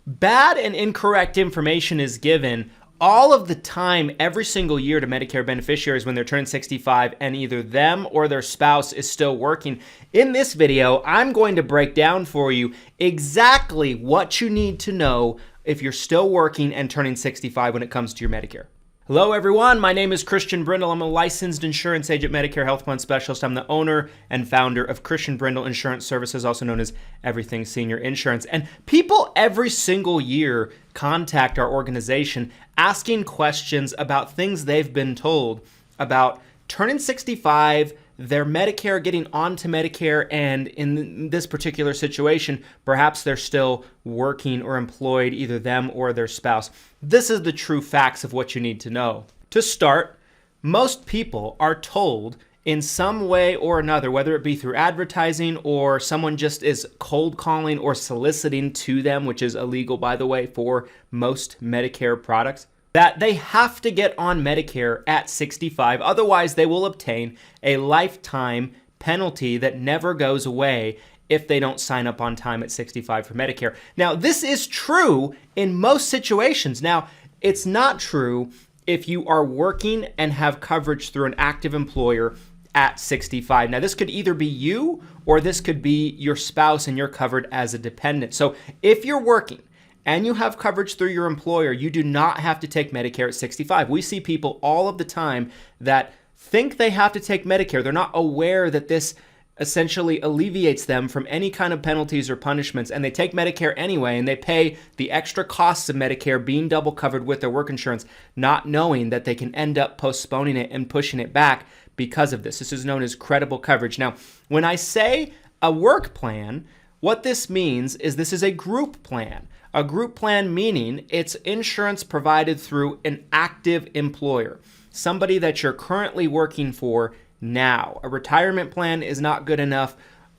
Bad and incorrect information is given all of the time, every single year, to Medicare beneficiaries when they're turning 65 and either them or their spouse is still working. In this video, I'm going to break down for you exactly what you need to know if you're still working and turning 65 when it comes to your Medicare. Hello everyone, my name is Christian Brindle. I'm a licensed insurance agent, Medicare health plan specialist. I'm the owner and founder of Brindle Insurance Services, also known as Everything Senior Insurance. And people every single year contact our organization asking questions about things they've been told about turning 65, their Medicare, getting onto Medicare, and in this particular situation, perhaps they're still working or employed, either them or their spouse. This is the true facts of what you need to know. To start, most people are told in some way or another, whether it be through advertising or someone just is cold calling or soliciting to them, which is illegal, by the way, for most Medicare products, that they have to get on Medicare at 65. Otherwise, they will obtain a lifetime penalty that never goes away if they don't sign up on time at 65 for Medicare. Now, this is true in most situations. Now, it's not true if you are working and have coverage through an active employer at 65. Now, this could either be you or this could be your spouse and you're covered as a dependent. So if you're working and you have coverage through your employer, you do not have to take Medicare at 65. We see people all of the time that think they have to take Medicare. They're not aware that this essentially alleviates them from any kind of penalties or punishments, and they take Medicare anyway, and they pay the extra costs of Medicare being double covered with their work insurance, not knowing that they can end up postponing it and pushing it back because of this. This is known as credible coverage. Now, when I say a work plan, what this means is this is a group plan. A group plan meaning it's insurance provided through an active employer, somebody that you're currently working for now. A retirement plan is not good enough,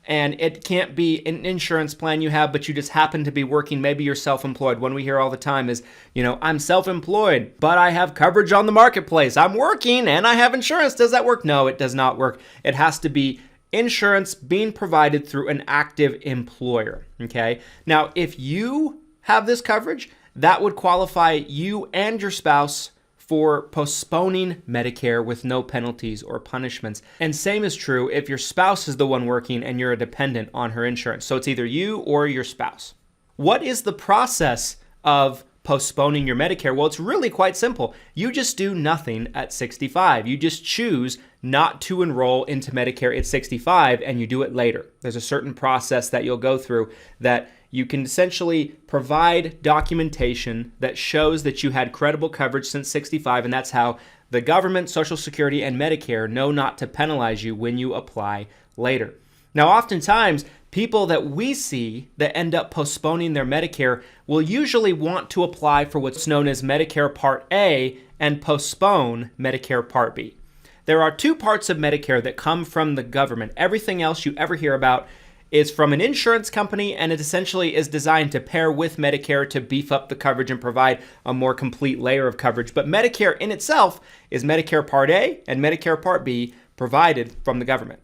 and it can't be an insurance plan you have, but you just happen to be working. Maybe you're self-employed. One we hear all the time is, I'm self-employed, but I have coverage on the marketplace. I'm working and I have insurance. Does that work? No, it does not work. It has to be insurance being provided through an active employer, okay? Now, if you have this coverage, that would qualify you and your spouse for postponing Medicare with no penalties or punishments. And same is true if your spouse is the one working and you're a dependent on her insurance. So it's either you or your spouse. What is the process of postponing your Medicare? Well, it's really quite simple. You just do nothing at 65. You just choose not to enroll into Medicare at 65 and you do it later. There's a certain process that you'll go through that you can essentially provide documentation that shows that you had credible coverage since 65, and that's how the government, Social Security, and Medicare know not to penalize you when you apply later. Now, oftentimes, people that we see that end up postponing their Medicare will usually want to apply for what's known as Medicare Part A and postpone Medicare Part B. There are two parts of Medicare that come from the government. Everything else you ever hear about is from an insurance company, and it essentially is designed to pair with Medicare to beef up the coverage and provide a more complete layer of coverage. But Medicare in itself is Medicare Part A and Medicare Part B provided from the government.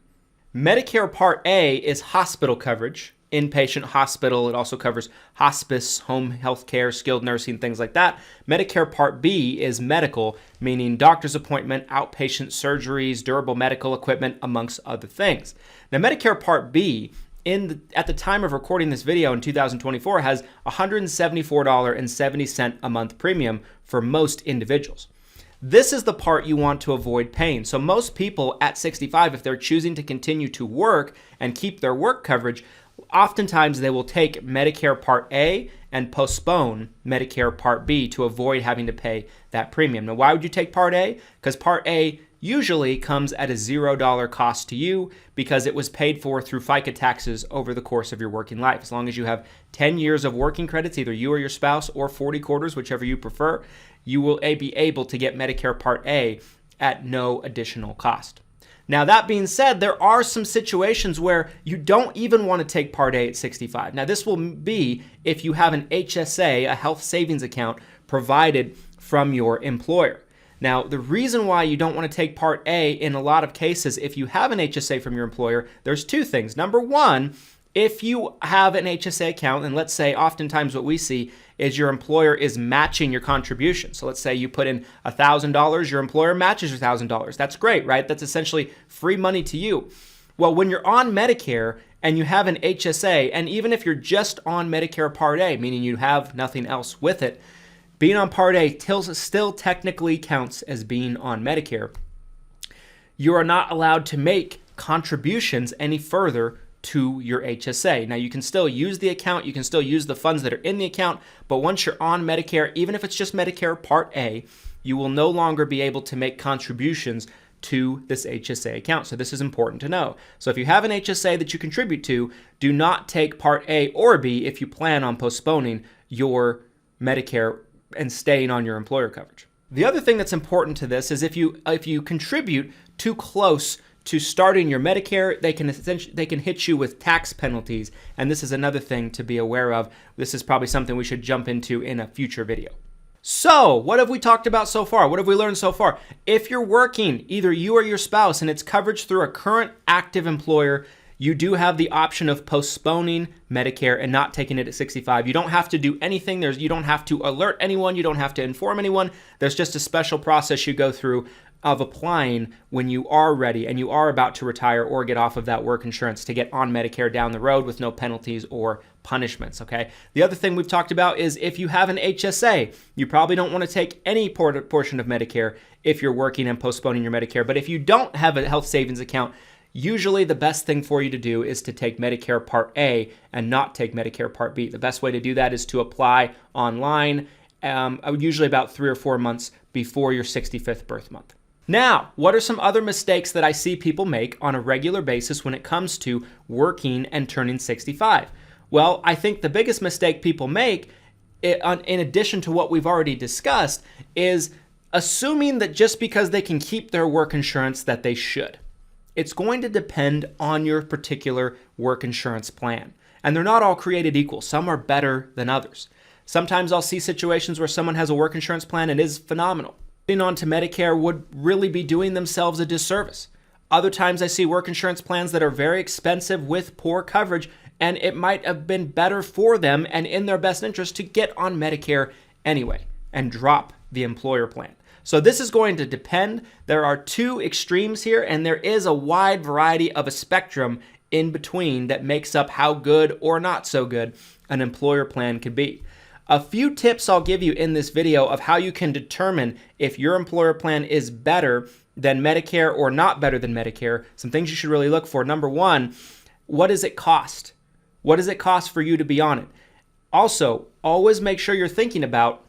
Medicare Part A is hospital coverage, inpatient hospital. It also covers hospice, home health care, skilled nursing, things like that. Medicare Part B is medical, meaning doctor's appointment, outpatient surgeries, durable medical equipment, amongst other things. Now, Medicare Part B at the time of recording this video in 2024 has $174.70 a month premium for most individuals. This is the part you want to avoid paying. So most people at 65, if they're choosing to continue to work and keep their work coverage, oftentimes they will take Medicare Part A and postpone Medicare Part B to avoid having to pay that premium. Now, why would you take Part A? Because Part A usually comes at a $0 cost to you because it was paid for through FICA taxes over the course of your working life. As long as you have 10 years of working credits, either you or your spouse, or 40 quarters, whichever you prefer, you will be able to get Medicare Part A at no additional cost. Now, that being said, there are some situations where you don't even want to take Part A at 65. Now, this will be if you have an HSA, a health savings account, provided from your employer. Now, the reason why you don't want to take Part A in a lot of cases, if you have an HSA from your employer, there's two things. Number one, If you have an HSA account, and let's say oftentimes what we see is your employer is matching your contribution. So let's say you put in $1,000, your employer matches your $1,000. That's great, right? That's essentially free money to you. Well, when you're on Medicare and you have an HSA, and even if you're just on Medicare Part A, meaning you have nothing else with it, being on Part A still technically counts as being on Medicare. You are not allowed to make contributions any further to your HSA. Now, you can still use the account, you can still use the funds that are in the account, but once you're on Medicare, even if it's just Medicare Part A, you will no longer be able to make contributions to this HSA account. So this is important to know. So if you have an HSA that you contribute to, do not take Part A or B if you plan on postponing your Medicare and staying on your employer coverage. The other thing that's important to this is if you contribute too close to starting your Medicare, they can hit you with tax penalties, and this is another thing to be aware of. This is probably something we should jump into in a future video. So, what have we talked about so far? What have we learned so far? If you're working, either you or your spouse, and it's coverage through a current active employer, you do have the option of postponing Medicare and not taking it at 65. You don't have to do anything. You don't have to alert anyone. You don't have to inform anyone. There's just a special process you go through of applying when you are ready and you are about to retire or get off of that work insurance to get on Medicare down the road with no penalties or punishments, okay? The other thing we've talked about is if you have an HSA, you probably don't want to take any portion of Medicare if you're working and postponing your Medicare. But if you don't have a health savings account, usually the best thing for you to do is to take Medicare Part A and not take Medicare Part B. The best way to do that is to apply online, usually about 3 or 4 months before your 65th birth month. Now, what are some other mistakes that I see people make on a regular basis when it comes to working and turning 65? Well, I think the biggest mistake people make, in addition to what we've already discussed, is assuming that just because they can keep their work insurance that they should. It's going to depend on your particular work insurance plan. And they're not all created equal. Some are better than others. Sometimes I'll see situations where someone has a work insurance plan and is phenomenal. Getting onto Medicare would really be doing themselves a disservice. Other times I see work insurance plans that are very expensive with poor coverage, and it might have been better for them and in their best interest to get on Medicare anyway and drop the employer plan. So this is going to depend. There are two extremes here, and there is a wide variety of a spectrum in between that makes up how good or not so good an employer plan could be. A few tips I'll give you in this video of how you can determine if your employer plan is better than Medicare or not better than Medicare. Some things you should really look for. Number one, what does it cost? What does it cost for you to be on it? Also, always make sure you're thinking about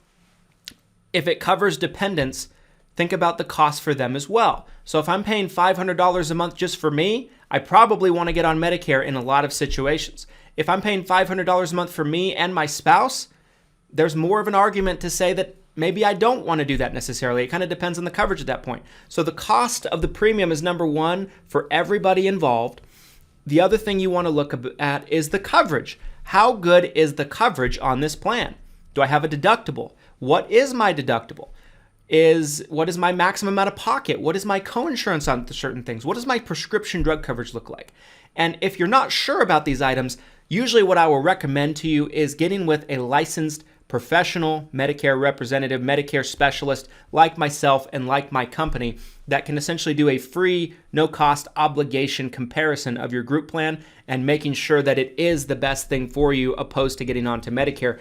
if it covers dependents, think about the cost for them as well. So if I'm paying $500 a month just for me, I probably want to get on Medicare in a lot of situations. If I'm paying $500 a month for me and my spouse, there's more of an argument to say that maybe I don't want to do that necessarily. It kind of depends on the coverage at that point. So the cost of the premium is number one for everybody involved. The other thing you want to look at is the coverage. How good is the coverage on this plan? Do I have a deductible? What is my deductible? What is my maximum out of pocket? What is my coinsurance on certain things? What does my prescription drug coverage look like? And if you're not sure about these items, usually what I will recommend to you is getting with a licensed professional Medicare representative, Medicare specialist like myself and like my company that can essentially do a free, no-cost obligation comparison of your group plan and making sure that it is the best thing for you opposed to getting onto Medicare.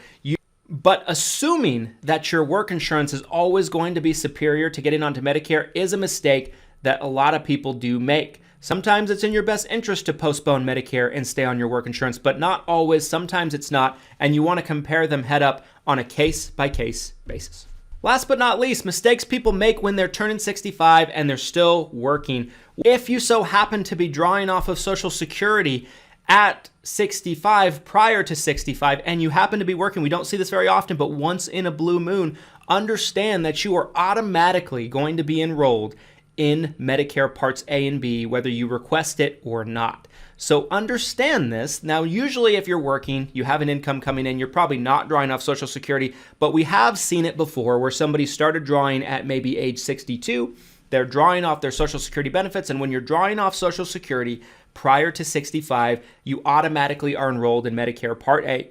But assuming that your work insurance is always going to be superior to getting onto Medicare is a mistake that a lot of people do make. Sometimes it's in your best interest to postpone Medicare and stay on your work insurance, but not always. Sometimes it's not, and you want to compare them head up on a case-by-case basis. Last but not least, mistakes people make when they're turning 65 and they're still working. If you so happen to be drawing off of Social Security at 65, prior to 65, and you happen to be working, we don't see this very often, but once in a blue moon, understand that you are automatically going to be enrolled in Medicare Parts A and B, whether you request it or not. So understand this. Now, usually if you're working, you have an income coming in, you're probably not drawing off Social Security, but we have seen it before where somebody started drawing at maybe age 62, they're drawing off their Social Security benefits. And when you're drawing off Social Security prior to 65, you automatically are enrolled in Medicare Part A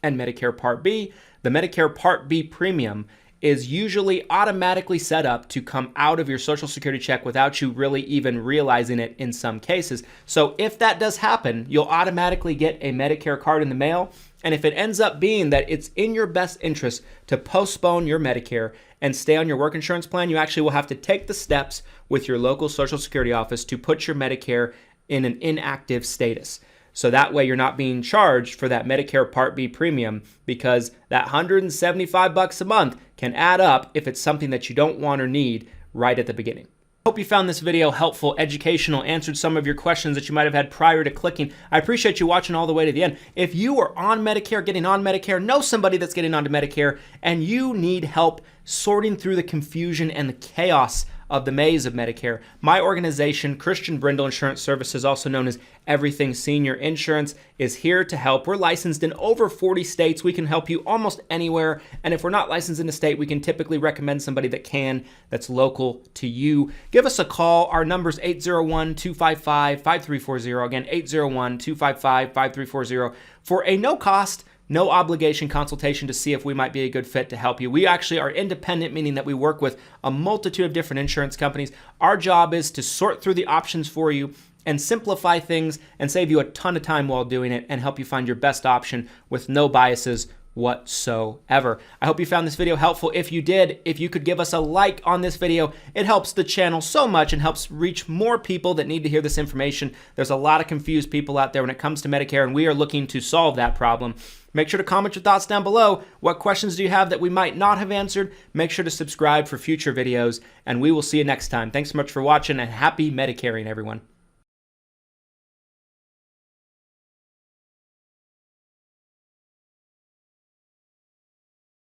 and Medicare Part B. The Medicare Part B premium is usually automatically set up to come out of your Social Security check without you really even realizing it in some cases. So if that does happen, you'll automatically get a Medicare card in the mail. And if it ends up being that it's in your best interest to postpone your Medicare and stay on your work insurance plan, you actually will have to take the steps with your local Social Security office to put your Medicare in an inactive status. So that way you're not being charged for that Medicare Part B premium, because that $175 a month can add up if it's something that you don't want or need right at the beginning. I hope you found this video helpful, educational, answered some of your questions that you might have had prior to clicking. I appreciate you watching all the way to the end. If you are on Medicare, getting on Medicare, know somebody that's getting onto Medicare, and you need help sorting through the confusion and the chaos of the maze of Medicare, my organization, Christian Brindle Insurance Services, also known as Everything Senior Insurance, is here to help. We're licensed in over 40 states. We can help you almost anywhere. And if we're not licensed in a state, we can typically recommend somebody that can, that's local to you. Give us a call. Our number is 801-255-5340. Again, 801-255-5340 for a no-cost, no obligation consultation to see if we might be a good fit to help you. We actually are independent, meaning that we work with a multitude of different insurance companies. Our job is to sort through the options for you and simplify things and save you a ton of time while doing it and help you find your best option with no biases whatsoever. I hope you found this video helpful. If you did, if you could give us a like on this video, it helps the channel so much and helps reach more people that need to hear this information. There's a lot of confused people out there when it comes to Medicare, and we are looking to solve that problem. Make sure to comment your thoughts down below. What questions do you have that we might not have answered? Make sure to subscribe for future videos, and we will see you next time. Thanks so much for watching, and happy Medicaring, everyone.